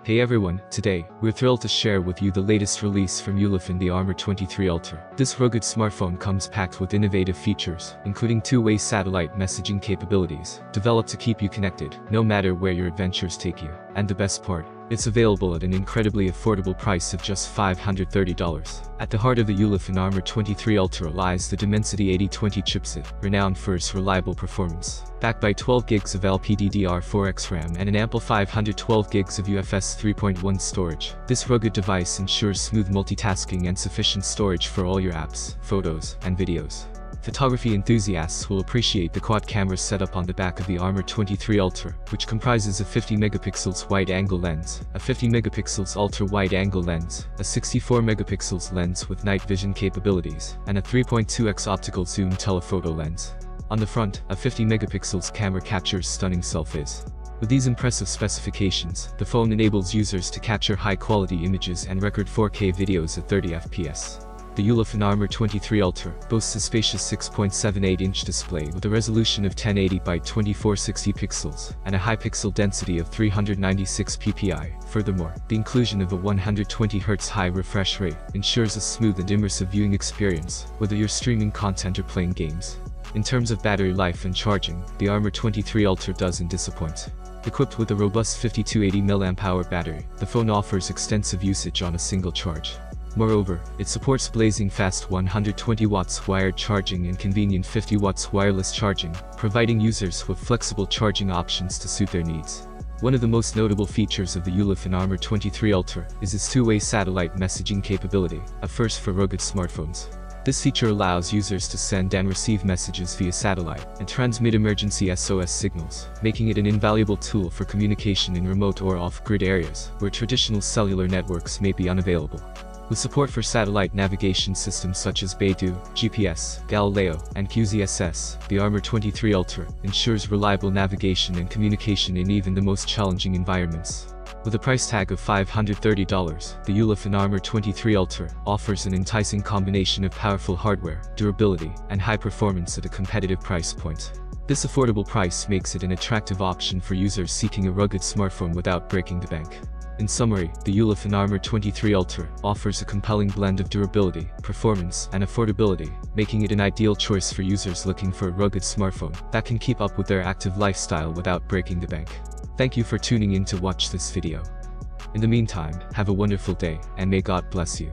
Hey everyone, today, we're thrilled to share with you the latest release from Ulefone, the Armor 23 Ultra. This rugged smartphone comes packed with innovative features, including two-way satellite messaging capabilities, developed to keep you connected, no matter where your adventures take you. And the best part, it's available at an incredibly affordable price of just $530. At the heart of the Ulefone Armor 23 Ultra lies the Dimensity 8020 chipset, renowned for its reliable performance. Backed by 12 GB of LPDDR4X RAM and an ample 512 GB of UFS 3.1 storage, this rugged device ensures smooth multitasking and sufficient storage for all your apps, photos, and videos. Photography enthusiasts will appreciate the quad camera setup on the back of the Armor 23 Ultra, which comprises a 50 megapixels wide-angle lens, a 50 megapixels ultra-wide-angle lens, a 64 megapixels lens with night vision capabilities, and a 3.2x optical zoom telephoto lens. On the front, a 50 megapixels camera captures stunning selfies. With these impressive specifications, the phone enables users to capture high-quality images and record 4K videos at 30 FPS. The Ulefone Armor 23 Ultra boasts a spacious 6.78-inch display with a resolution of 1080 by 2460 pixels and a high pixel density of 396 ppi. Furthermore, the inclusion of a 120Hz high refresh rate ensures a smooth and immersive viewing experience, whether you're streaming content or playing games. In terms of battery life and charging, the Armor 23 Ultra doesn't disappoint. Equipped with a robust 5280 mAh battery, the phone offers extensive usage on a single charge. Moreover, it supports blazing fast 120 watts wired charging and convenient 50 watts wireless charging, providing users with flexible charging options to suit their needs. One of the most notable features of the Ulefone Armor 23 Ultra is its two-way satellite messaging capability, a first for rugged smartphones. This feature allows users to send and receive messages via satellite and transmit emergency SOS signals, making it an invaluable tool for communication in remote or off-grid areas where traditional cellular networks may be unavailable. With support for satellite navigation systems such as Beidou, GPS, Galileo, and QZSS, the Armor 23 Ultra ensures reliable navigation and communication in even the most challenging environments. With a price tag of $530, the Ulefone Armor 23 Ultra offers an enticing combination of powerful hardware, durability, and high performance at a competitive price point. This affordable price makes it an attractive option for users seeking a rugged smartphone without breaking the bank. In summary, the Ulefone Armor 23 Ultra offers a compelling blend of durability, performance, and affordability, making it an ideal choice for users looking for a rugged smartphone that can keep up with their active lifestyle without breaking the bank. Thank you for tuning in to watch this video. In the meantime, have a wonderful day, and may God bless you.